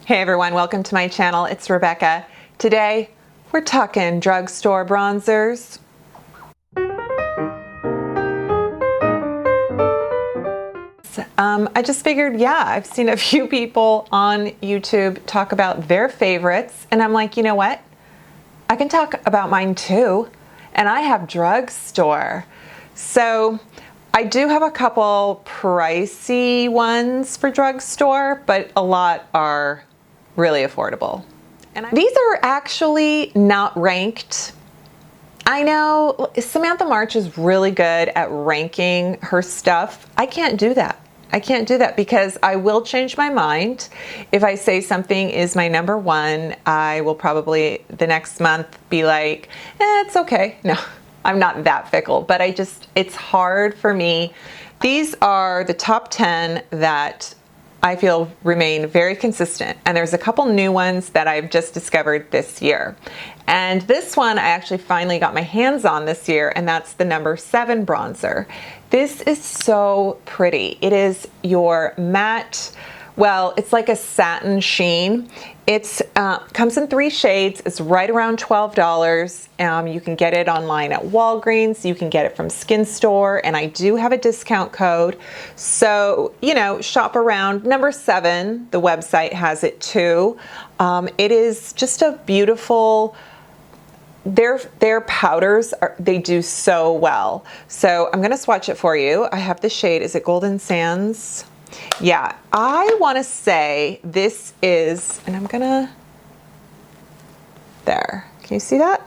Hey everyone, welcome to my channel. It's Rebecca. Today, we're talking drugstore bronzers. I just figured, yeah, I've seen a few people on YouTube talk about their favorites, and I'm like, you know what? I can talk about mine too, and I have drugstore. So I do have a couple pricey ones for drugstore, but a lot are really affordable. And these are actually not ranked. I know Samantha March is really good at ranking her stuff. I can't do that. I can't do that because I will change my mind. If I say something is my number one, I will probably the next month be like, it's okay. No, I'm not that fickle, but it's hard for me. These are the top 10 that I feel remain very consistent, and there's a couple new ones that I've just discovered this year. And this one I actually finally got my hands on this year, and that's the number 7 bronzer. This is so pretty. It is your matte, well, it's like a satin sheen. It's comes in 3 shades. It's right around $12. You can get it online at Walgreens. You can get it from Skin Store, and I do have a discount code. So, you know, shop around. Number 7, the website has it too. It is just a beautiful, their powders, they do so well. So I'm gonna swatch it for you. I have the shade, is it Golden Sands? Yeah, I want to say this is, and I'm gonna, there, can you see that?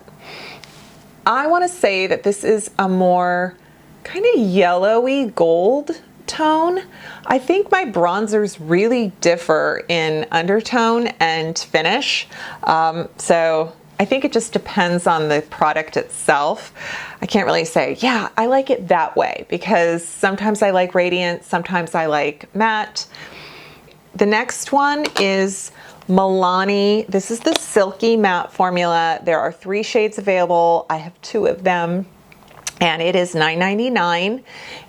I want to say that this is a more kind of yellowy gold tone. I think my bronzers really differ in undertone and finish. So I think it just depends on the product itself. I can't really say, yeah, I like it that way, because sometimes I like radiant, sometimes I like matte. The next one is Milani. This is the Silky Matte formula. There are 3 shades available. I have 2 of them, and it is $9.99.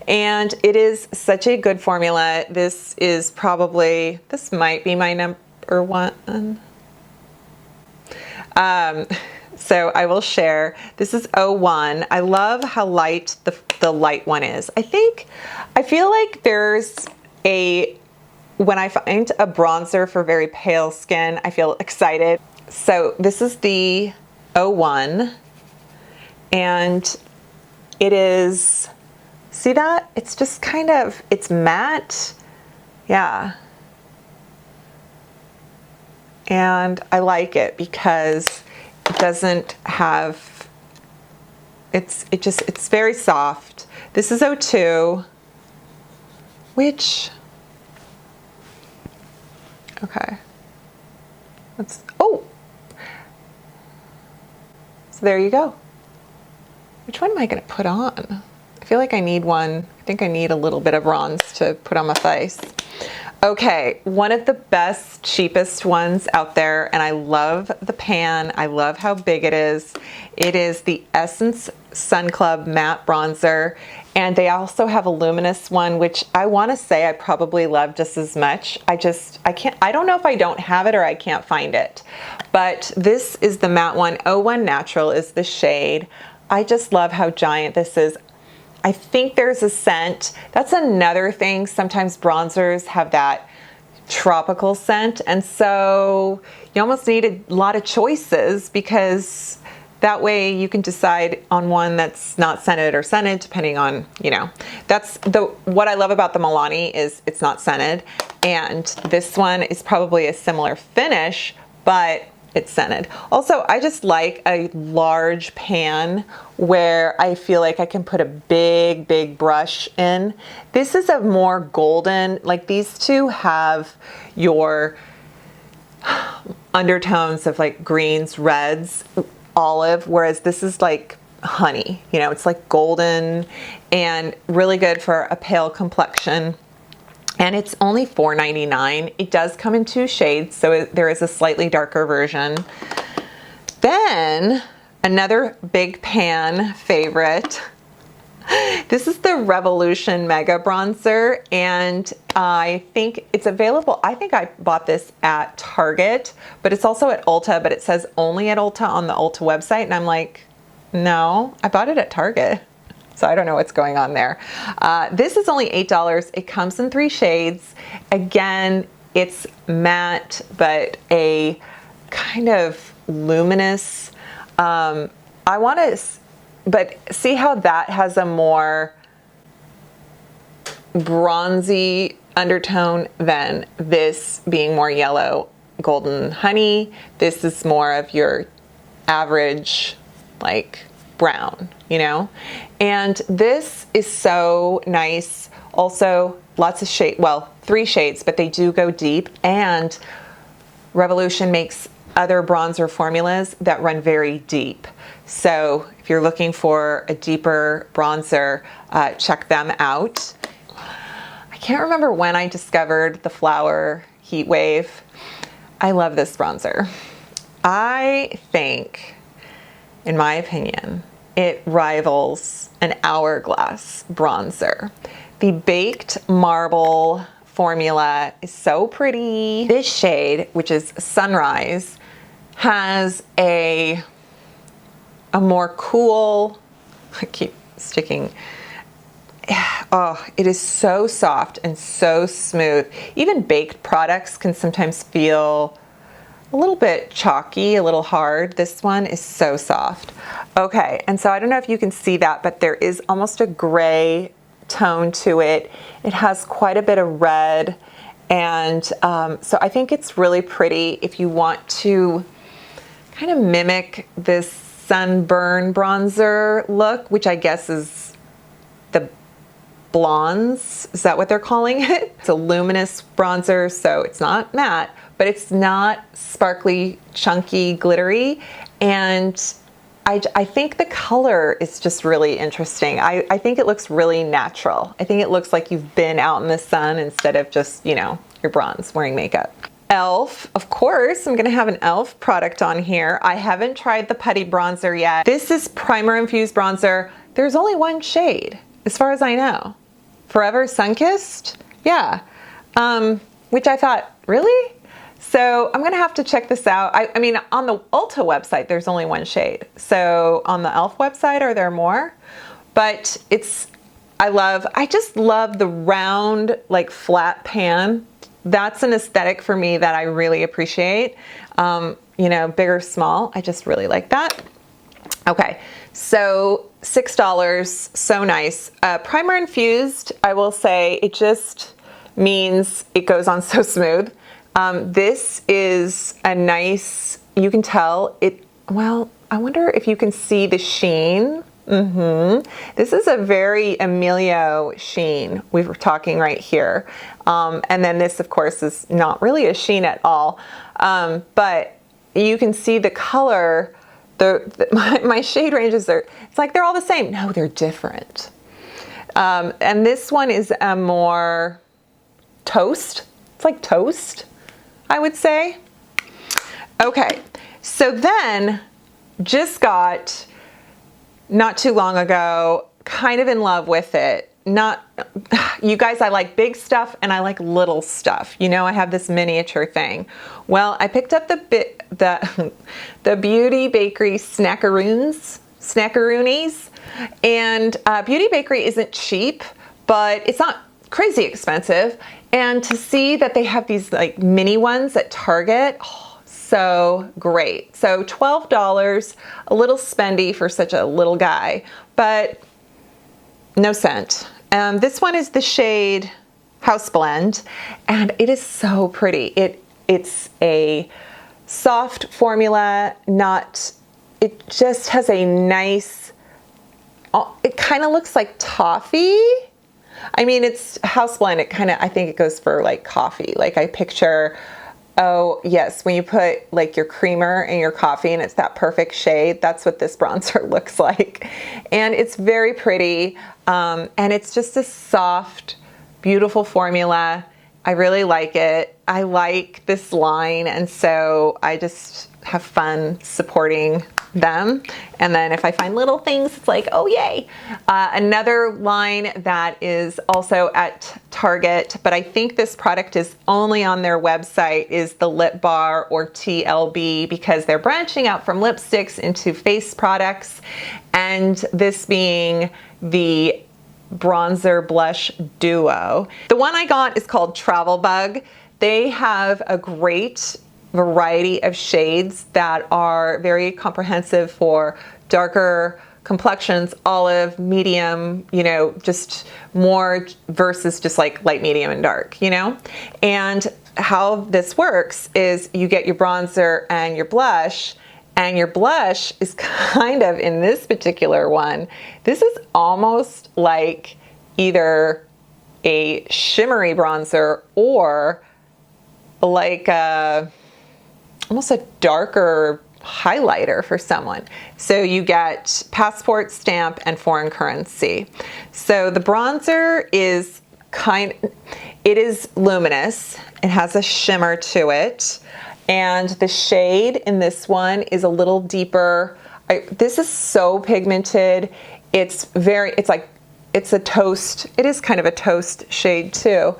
And it is such a good formula. This is probably, this might be my number 1. So I will share, this is 01. I love how light the light one is. I feel like there's when I find a bronzer for very pale skin, I feel excited. So this is the 01, and it is, see that? It's just kind of, it's matte. Yeah. And I like it because it doesn't have, it's very soft. This is 02, which, okay, oh, so there you go. Which one am I gonna put on? I feel like I need one. I think I need a little bit of bronze to put on my face. Okay, one of the best, cheapest ones out there, and I love the pan. I love how big it is. It is the Essence Sun Club Matte Bronzer, and they also have a luminous one, which I want to say I probably love just as much. I don't know if I don't have it or I can't find it, but this is the matte one. 01 Natural is the shade. I just love how giant this is. I think there's a scent. That's another thing. Sometimes bronzers have that tropical scent, and so you almost need a lot of choices, because that way you can decide on one that's not scented or scented, depending on, you know. That's what I love about the Milani is it's not scented, and this one is probably a similar finish, but it's scented. Also, I just like a large pan where I feel like I can put a big brush in. This is a more golden, like these two have your undertones of like greens, reds, olive, whereas this is like honey, you know, it's like golden and really good for a pale complexion. And it's only $4.99. It does come in 2 shades, so there is a slightly darker version. Then another big pan favorite This is the Revolution Mega Bronzer, and I think it's available. I think I bought this at Target, but it's also at Ulta, but it says only at Ulta on the Ulta website, and I'm like, no, I bought it at Target. So I don't know what's going on there. This is only $8. It comes in 3 shades. Again, it's matte, but a kind of luminous. But see how that has a more bronzy undertone than this being more yellow golden honey. This is more of your average, like, brown, you know? And this is so nice. Also, lots of shade, well, 3 shades, but they do go deep, and Revolution makes other bronzer formulas that run very deep. So if you're looking for a deeper bronzer, check them out. I can't remember when I discovered the Flower Heat Wave. I love this bronzer. I think, in my opinion, it rivals an Hourglass bronzer. The Baked Marble formula is so pretty. This shade, which is Sunrise, has a more cool, I keep sticking, oh, it is so soft and so smooth. Even baked products can sometimes feel a little bit chalky, a little hard. This one is so soft. Okay, and so I don't know if you can see that, but there is almost a gray tone to it. It has quite a bit of red, and so I think it's really pretty if you want to kind of mimic this sunburn bronzer look, which I guess is the blondes. Is that what they're calling it? It's a luminous bronzer, so it's not matte, but it's not sparkly, chunky, glittery, and I think the color is just really interesting. I think it looks really natural. I think it looks like you've been out in the sun instead of just, you know, your bronze wearing makeup. e.l.f. Of course, I'm gonna have an e.l.f. product on here. I haven't tried the putty bronzer yet. This is primer infused bronzer. There's only 1 shade, as far as I know. Forever Sunkissed? Yeah. Which I thought, really? So I'm gonna have to check this out. I mean, on the Ulta website, there's only 1 shade. So on the e.l.f. website, are there more? But it's, I just love the round, like flat pan. That's an aesthetic for me that I really appreciate. You know, big or small, I just really like that. Okay, so $6, so nice. Primer infused, I will say, it just means it goes on so smooth. This is a nice, you can tell it, well, I wonder if you can see the sheen. This is a very Emilio sheen. We were talking right here. And then this, of course, is not really a sheen at all. But you can see the color, my shade ranges are, it's like they're all the same. No, they're different. And this one is a more toast. It's like toast, I would say. Okay, so then just got, not too long ago, kind of in love with it. You guys, I like big stuff and I like little stuff. You know, I have this miniature thing. Well, I picked up the Beauty Bakery Snackaroonies, and Beauty Bakery isn't cheap, but it's not crazy expensive. And to see that they have these like mini ones at Target, oh, so great. So $12, a little spendy for such a little guy, but no scent. This one is the shade House Blend, and it is so pretty. It's a soft formula, it just has a nice, it kind of looks like toffee. I mean, it's House Blend, I think it goes for like coffee. Like I picture, oh yes, when you put like your creamer in your coffee and it's that perfect shade, that's what this bronzer looks like. And it's very pretty, and it's just a soft, beautiful formula. I really like it. I like this line, and so I just have fun supporting them. And then if I find little things, it's like, oh yay. Another line that is also at Target, but I think this product is only on their website, is the Lip Bar, or TLB, because they're branching out from lipsticks into face products. And this being the bronzer blush duo. The one I got is called Travel Bug. They have a great variety of shades that are very comprehensive for darker complexions, olive, medium, you know, just more versus just like light, medium, and dark, you know? And how this works is you get your bronzer and your blush is kind of, in this particular one, this is almost like either a shimmery bronzer or like almost a darker highlighter for someone. So you get passport, stamp, and foreign currency. So the bronzer is it is luminous. It has a shimmer to it. And the shade in this one is a little deeper. This is so pigmented. It's a toast. It is kind of a toast shade too.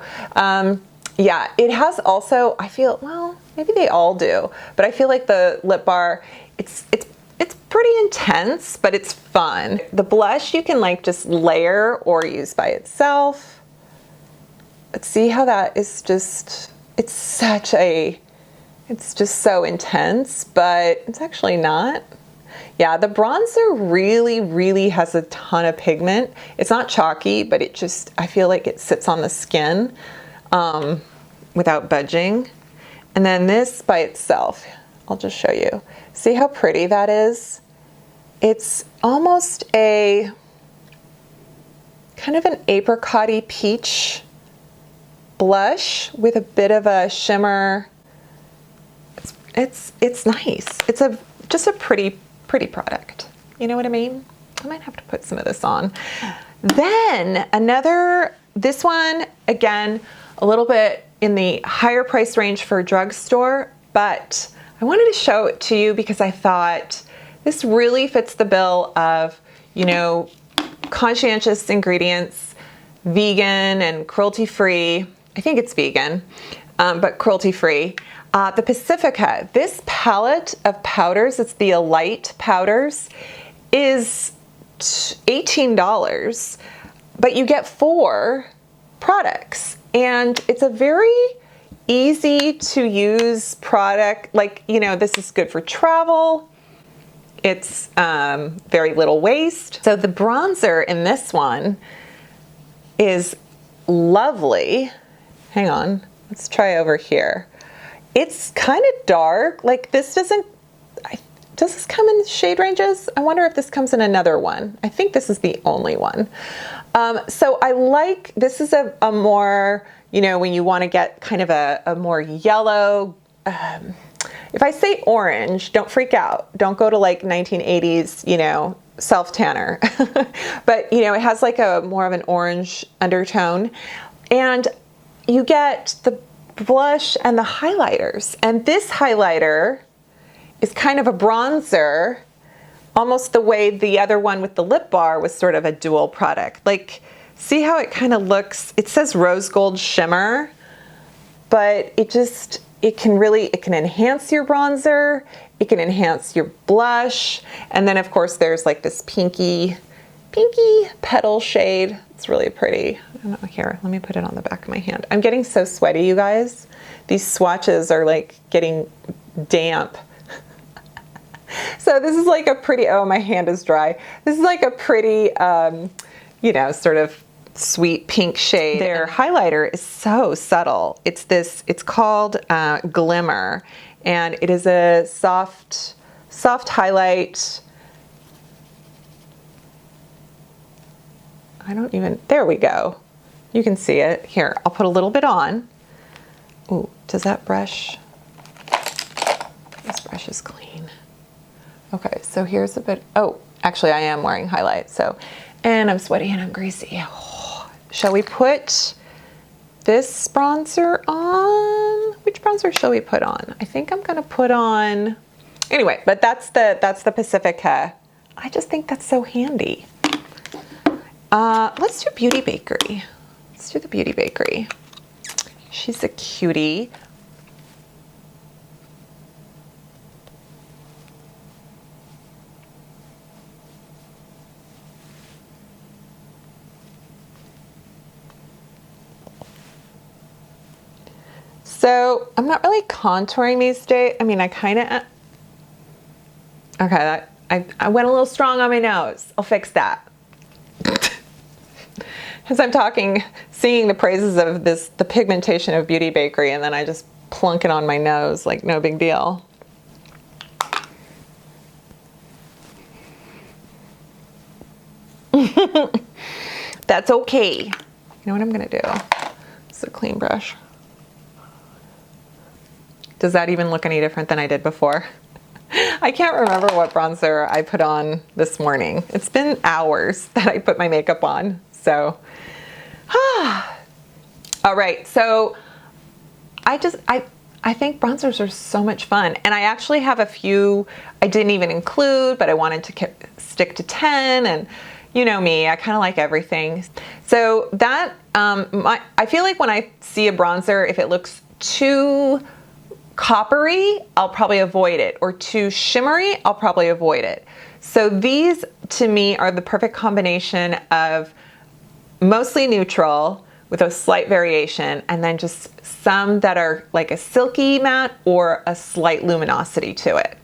Yeah, it has also, I feel, well, maybe they all do, but I feel like the Lip Bar, it's pretty intense, but it's fun. The blush you can like just layer or use by itself. But see how that is just, it's just so intense, but it's actually not. Yeah, the bronzer really, really has a ton of pigment. It's not chalky, but it just, I feel like it sits on the skin without budging. And then this by itself, I'll just show you. See how pretty that is? It's almost a kind of an apricot-y peach blush with a bit of a shimmer. It's nice. It's just a pretty product. You know what I mean? I might have to put some of this on. Then this one, again, a little bit in the higher price range for Drugstore, but I wanted to show it to you because I thought this really fits the bill of, you know, conscientious ingredients, vegan and cruelty-free. I think it's vegan, but cruelty-free. The Pacifica, this palette of powders, it's the Elite powders, is $18, but you get 4 products. And it's a very easy to use product. Like, you know, this is good for travel. It's very little waste. So the bronzer in this one is lovely. Hang on, let's try over here. It's kind of dark. Like this does this come in shade ranges? I wonder if this comes in another one. I think this is the only one. So I like, this is a more, you know, when you want to get kind of a more yellow, if I say orange, don't freak out. Don't go to like 1980s, you know, self-tanner. But, you know, it has like a more of an orange undertone. And you get the blush and the highlighters. And this highlighter is kind of a bronzer, almost the way the other one with the Lip Bar was sort of a dual product. Like, see how it kind of looks? It says rose gold shimmer, but it can enhance your bronzer, it can enhance your blush, and then of course there's like this pinky petal shade. It's really pretty. I don't know, here, let me put it on the back of my hand. I'm getting so sweaty, you guys. These swatches are like getting damp. So this is like a pretty, oh, my hand is dry. This is like a pretty, you know, sort of sweet pink shade. Their highlighter is so subtle. It's called Glimmer, and it is a soft highlight. There we go. You can see it. Here, I'll put a little bit on. Ooh, does that brush? This brush is clean. Okay, so here's a bit, oh, actually I am wearing highlight, so, and I'm sweaty and I'm greasy. Oh, shall we put this bronzer on? Which bronzer shall we put on? I think I'm gonna put on, Anyway, but that's the Pacifica. I just think that's so handy. Let's do Beauty Bakery. Let's do the Beauty Bakery. She's a cutie. So I'm not really contouring these days. I mean, I kind of, okay, I went a little strong on my nose. I'll fix that. As I'm talking, singing the praises of the pigmentation of Beauty Bakery, and then I just plunk it on my nose like no big deal. That's okay. You know what I'm gonna do? It's a clean brush. Does that even look any different than I did before? I can't remember what bronzer I put on this morning. It's been hours that I put my makeup on, so. All right, so I think bronzers are so much fun. And I actually have a few I didn't even include, but I wanted to stick to 10, and you know me, I kind of like everything. So that, I feel like when I see a bronzer, if it looks too coppery, I'll probably avoid it, or too shimmery, I'll probably avoid it. So these to me are the perfect combination of mostly neutral with a slight variation, and then just some that are like a silky matte or a slight luminosity to it.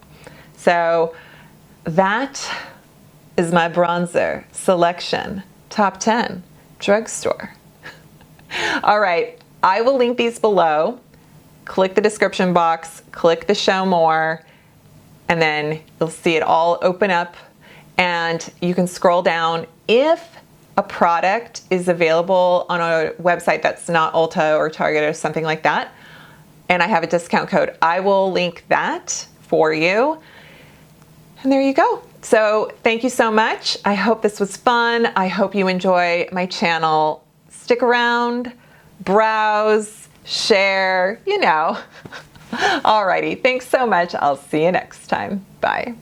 So that is my bronzer selection, top 10, Drugstore. All right, I will link these below. Click the description box, click the show more, and then you'll see it all open up, and you can scroll down. If a product is available on a website that's not Ulta or Target or something like that, and I have a discount code, I will link that for you. And there you go. So thank you so much. I hope this was fun. I hope you enjoy my channel. Stick around, browse, share, you know. Alrighty, thanks so much. I'll see you next time. Bye.